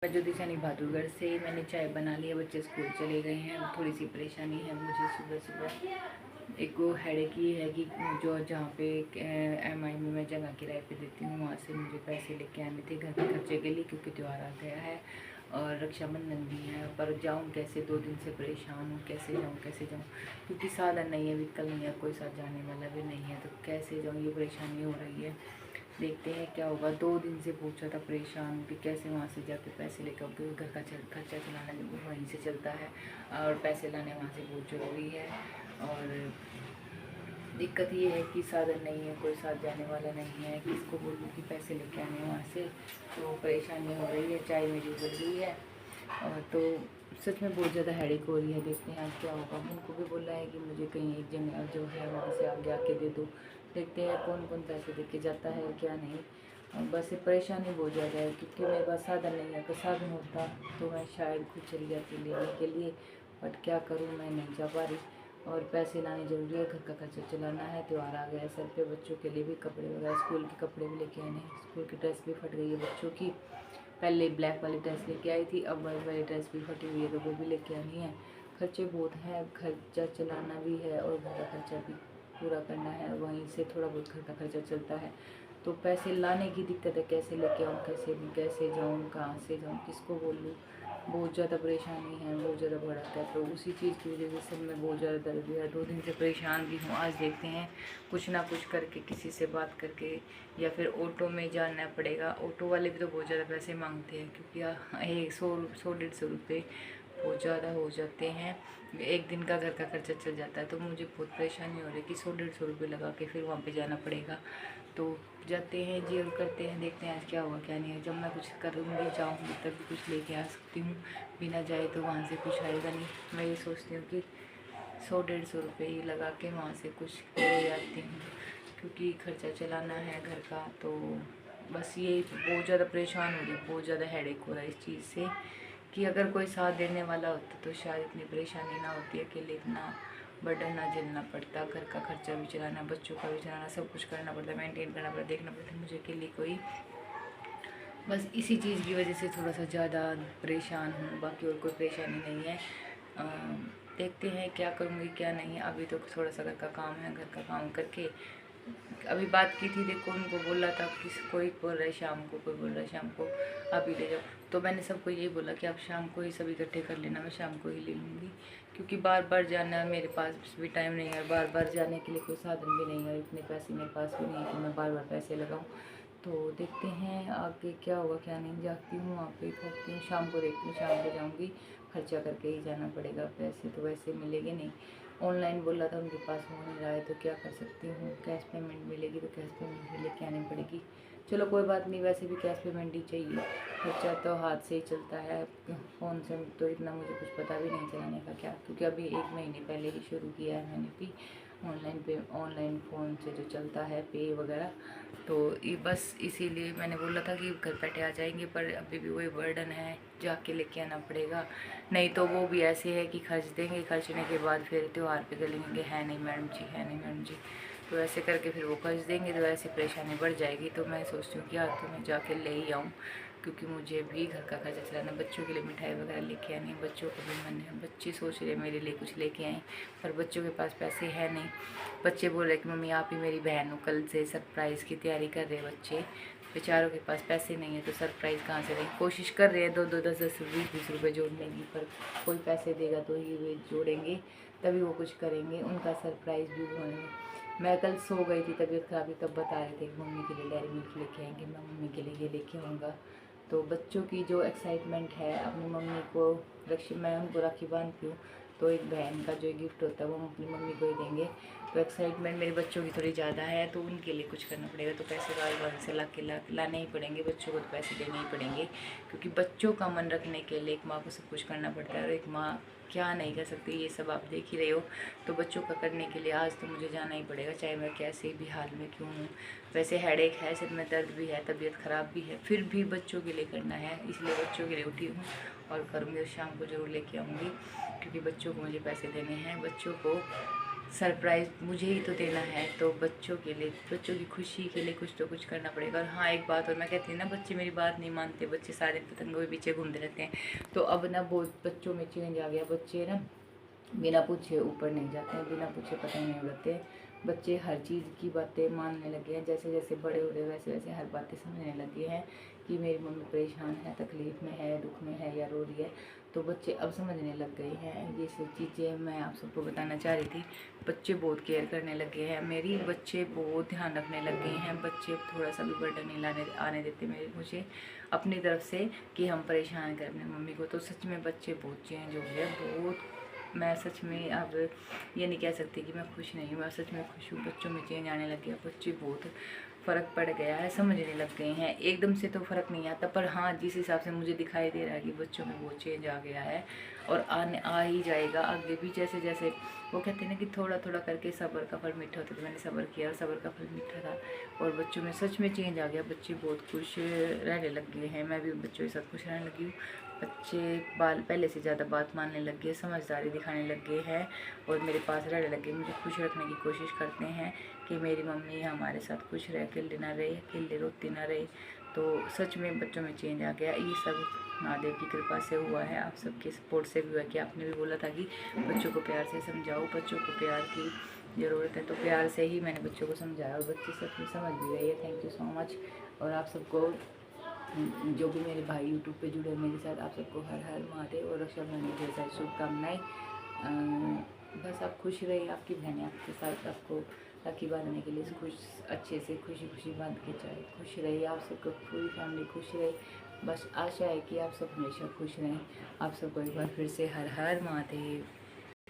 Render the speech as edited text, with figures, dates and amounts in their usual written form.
दिशानी बहादुरगढ़ से मैंने चाय बना ली है। बच्चे स्कूल चले गए हैं। थोड़ी सी परेशानी है मुझे सुबह सुबह। एक वो हेडेक ये है कि जो जहाँ पे MI में मैं जगह किराए पे देती हूँ वहाँ से मुझे पैसे लेके आने थे घर के खर्चे के लिए, क्योंकि त्यौहार आ गया है और रक्षाबंधन भी है। पर जाऊँ कैसे, 2 दिन से परेशान हूँ, कैसे जाऊँ क्योंकि साधन नहीं है, व्हीकल नहीं है, कोई साथ जाने वाला भी नहीं है, तो कैसे जाऊँ, ये परेशानी हो रही है। देखते हैं क्या होगा। 2 दिन से बहुत ज़्यादा परेशान हूँ कि कैसे वहाँ से जाके पैसे लेकर, क्योंकि घर का खर्चा चलाना वहीं से चलता है और पैसे लाने वहाँ से बहुत ज़रूरी है। और दिक्कत ये है कि साधन नहीं है, कोई साथ जाने वाला नहीं है, किसको बोलूँ कि पैसे लेके आने वहाँ से, तो परेशानी हो रही है। चाय मेरी उबल गई है और तो सच में बहुत ज़्यादा हेडेक हो रही है। देखते हैं आज क्या होगा। उनको भी बोला है कि मुझे कहीं एक जगह जो है वहाँ से आगे आके दे दो। देखते हैं कौन कौन पैसे दे के जाता है क्या नहीं। और बस ये परेशानी बहुत ज़्यादा है क्योंकि मेरे पास साधन नहीं है। अगर साधन होता तो मैं शायद खुद चली जाती लेने के लिए, बट क्या करूँ, मैं नहीं जा पा रही। और पैसे लाने ज़रूरी है, घर का खर्चा चलाना है। त्यौहार आ गया है सर पे, बच्चों के लिए भी कपड़े वगैरह, स्कूल के कपड़े भी लेके आने हैं। स्कूल की ड्रेस भी फट गई है बच्चों की। पहले ब्लैक वाली ड्रेस लेके आई थी, अब वाइट वाली ड्रेस भी फटी हुई है, तो वो भी लेके आनी है। खर्चे बहुत हैं, खर्चा चलाना भी है और घर का खर्चा भी पूरा करना है। वहीं से थोड़ा बहुत घर का खर्चा चलता है, तो पैसे लाने की दिक्कत है। कैसे लेके आऊँ, कैसे जाऊँ, कहाँ से जाऊँ, किसको बोलूँ। बहुत ज़्यादा परेशानी है, बहुत ज़्यादा भड़क है। तो उसी चीज़ की वजह से सिर में बहुत ज़्यादा दर्द है। 2 दिन से परेशान भी हूँ। आज देखते हैं कुछ ना कुछ करके, किसी से बात करके, या फिर ऑटो में जाना पड़ेगा। ऑटो वाले भी तो बहुत ज़्यादा पैसे मांगते हैं, क्योंकि 100-150 रुपये बहुत ज़्यादा हो जाते हैं। एक दिन का घर का खर्चा चल जाता है, तो मुझे बहुत परेशानी हो रही है कि 100-150 रुपये लगा के फिर वहाँ पे जाना पड़ेगा। तो जाते हैं जी और करते हैं, देखते हैं आज क्या हुआ क्या नहीं है। जब मैं कुछ करूँगी, जाऊँगी, तभी कुछ लेके आ सकती हूँ। बिना जाए तो वहाँ से कुछ आएगा नहीं। मैं ये सोचती हूँ कि 100-150 रुपये ही लगा के वहाँ से कुछ ले आती हूँ, क्योंकि खर्चा चलाना है घर का। तो बस ये बहुत ज़्यादा परेशान हो रही, बहुत ज़्यादा हेडेक हो रहा है इस चीज़ से कि अगर कोई साथ देने वाला होता तो शायद इतनी परेशानी ना होती, अकेले इतना बर्डन ना झेलना पड़ता। घर का खर्चा भी चलाना, बच्चों का भी चलाना, सब कुछ करना पड़ता, मेंटेन करना पड़ता, देखना पड़ता मुझे अकेले कोई। बस इसी चीज़ की वजह से थोड़ा सा ज़्यादा परेशान हूँ, बाकी और कोई परेशानी नहीं है। देखते हैं क्या करूँगी क्या नहीं। अभी तो थोड़ा सा घर का काम है, घर का काम करके अभी बात की थी, देखो उनको बोला था, किस कोई बोल रहा है शाम को, कोई बोल रहा है शाम को आप ही ले जाओ। तो मैंने सबको यही बोला कि आप शाम को ही सब इकट्ठे कर लेना, मैं शाम को ही ले लूँगी, क्योंकि बार बार जाना मेरे पास भी टाइम नहीं है, बार बार जाने के लिए कोई साधन भी नहीं है, इतने पैसे मेरे पास भी नहीं है कि मैं बार बार पैसे लगाऊँ। तो देखते हैं आगे क्या होगा क्या नहीं। जाती हूँ वहाँ पे, करती हूँ, शाम को देखती हूँ, शाम को जाऊँगी, खर्चा करके ही जाना पड़ेगा। पैसे तो वैसे मिलेंगे नहीं। ऑनलाइन बोला था, उनके पास हो नहीं रहा है, तो क्या कर सकती हूँ। कैश पेमेंट मिलेगी तो कैश पेमेंट भी लेके आनी पड़ेगी। चलो कोई बात नहीं, वैसे भी कैश पेमेंट ही चाहिए, खर्चा तो हाथ से ही चलता है। फ़ोन से तो इतना मुझे कुछ पता भी नहीं चलाने का क्या, क्योंकि अभी 1 महीने पहले ही शुरू किया है मैंने भी ऑनलाइन फ़ोन से जो चलता है पे वगैरह। तो ये बस इसीलिए मैंने बोला था कि घर बैठे आ जाएंगे, पर अभी भी वही बर्डन है, जाके लेके आना पड़ेगा। नहीं तो वो भी ऐसे है कि खर्च देंगे, खर्चने के बाद फिर त्यौहार पे गलेंगे, है नहीं मैडम जी, है नहीं मैडम जी, तो ऐसे करके फिर वो खर्च देंगे, तो ऐसे परेशानी बढ़ जाएगी। तो मैं सोचती हूँ कि आज तो मैं जाके ले ही आऊँ, क्योंकि मुझे भी घर का खर्चा चलाना, बच्चों के लिए मिठाई वगैरह लेके आनी, बच्चों को भी मन है, बच्चे सोच रहे मेरे लिए कुछ लेके आएँ, पर बच्चों के पास पैसे है नहीं। बच्चे बोल रहे कि मम्मी आप ही मेरी बहन हो, कल से सरप्राइज़ की तैयारी कर रहे हैं बच्चे, बेचारों के पास पैसे नहीं है, तो सरप्राइज़ कहाँ से देंगे। कोशिश कर रहे हैं 2-2, 10-10, 20-20 रुपये जोड़ने की, पर कोई पैसे देगा तो ही वे जोड़ेंगे, तभी वो कुछ करेंगे, उनका सरप्राइज़ भी होने। मैं कल सो गई थी, तबीयत खराब थी, तब बता रहे थे कि मम्मी के लिए डेयरी मिल्क लेके आएंगे, मैं मम्मी के लिए ये लेके आऊँगा। तो बच्चों की जो एक्साइटमेंट है, अपनी मम्मी को मैं उनको राखी बांधती हूँ, तो एक बहन का जो गिफ्ट होता है वो हम अपनी मम्मी को ही देंगे। तो एक्साइटमेंट मेरे बच्चों की थोड़ी ज़्यादा है, तो उनके लिए कुछ करना पड़ेगा। तो पैसे बार से लाने ही पड़ेंगे, बच्चों को तो पैसे देने ही पड़ेंगे, क्योंकि बच्चों का मन रखने के लिए एक माँ को सब कुछ करना पड़ता है, और एक माँ क्या नहीं कर सकती, ये सब आप देख ही रहे हो। तो बच्चों का करने के लिए आज तो मुझे जाना ही पड़ेगा, चाहे मैं कैसे भी हाल में क्यों हूँ। वैसे हेडेक है, सिर में दर्द भी है, तबीयत ख़राब भी है, फिर भी बच्चों के लिए करना है, इसलिए बच्चों के लिए उठी हूँ और करूँगी। और शाम को ज़रूर लेके आऊँगी, क्योंकि बच्चों को मुझे पैसे देने हैं, बच्चों को सरप्राइज़ मुझे ही तो देना है, तो बच्चों के लिए, बच्चों की खुशी के लिए कुछ तो कुछ करना पड़ेगा। और हाँ, एक बात और, मैं कहती हूँ ना बच्चे मेरी बात नहीं मानते, बच्चे सारे पतंगों के पीछे घूमते रहते हैं। तो अब ना बहुत बच्चों में चेंज आ गया। बच्चे ना बिना पूछे ऊपर नहीं जाते हैं, बिना पूछे पतंग नहीं उड़ाते। बच्चे हर चीज़ की बातें मानने लगे हैं। जैसे जैसे बड़े हो रहे वैसे वैसे हर बातें समझने लगे हैं कि मेरी मम्मी परेशान है, तकलीफ़ में है, दुख में है या रो रही है। तो बच्चे अब समझने लग गए हैं। ये सब चीज़ें मैं आप सबको बताना चाह रही थी। बच्चे बहुत केयर करने लगे हैं मेरी, बच्चे बहुत ध्यान रखने लग गए हैं। बच्चे थोड़ा सा भी बर्डन नहीं आने देते मेरे मुझे अपनी तरफ से कि हम परेशान करें अपनी मम्मी को। तो सच में बच्चे बहुत चेंज हो गए, बहुत। मैं सच में अब ये नहीं कह सकती कि मैं खुश नहीं हूँ, मैं सच में खुश हूँ। बच्चों में चेंज आने लग गया, बच्चे बहुत फ़र्क पड़ गया है, समझने लग गए हैं। एकदम से तो फ़र्क नहीं आता, पर हाँ जिस हिसाब से मुझे दिखाई दे रहा है कि बच्चों में बहुत चेंज आ गया है और आ ही जाएगा आगे भी। जैसे जैसे वो कहते हैं ना कि थोड़ा थोड़ा करके सब्र का फल मीठा होता है, तो मैंने सब्र किया और सब्र का फल मीठा था। और बच्चों में सच में चेंज आ गया, बच्चे बहुत खुश रहने लग गए हैं। मैं भी बच्चों के साथ खुश रहने लगी हूँ। बच्चे पहले से ज़्यादा बात मानने लग गए, समझदारी दिखाने लग गए हैं और मेरे पास रहने लग गए। मुझे खुश रखने की कोशिश करते हैं कि मेरी मम्मी हमारे साथ खुश रहे, अकेले ना रहे, अकेले रोती ना रहे। तो सच में बच्चों में चेंज आ गया। ये सब महादेव की कृपा से हुआ है, आप सबके सपोर्ट से भी हुआ। कि आपने भी बोला था कि बच्चों को प्यार से समझाओ, बच्चों को प्यार की ज़रूरत है, तो प्यार से ही मैंने बच्चों को समझाया और बच्चे सच में समझ भी गए। Thank you so much. और आप सबको, जो भी मेरे भाई यूट्यूब पे जुड़े मेरे साथ, आप सबको हर हर महादेव और रक्षाबंधन की ढेर सारी शुभकामनाएं। बस आप खुश रहिए, आपकी बहनें आपके साथ आपको राखी बांधने के लिए खुश, अच्छे से खुशी खुशी बांध के जाए। खुश रहिए, आप सबको पूरी फैमिली खुश रहे। बस आशा है कि आप सब हमेशा खुश रहें। आप सबको एक बार फिर से हर हर महादेव।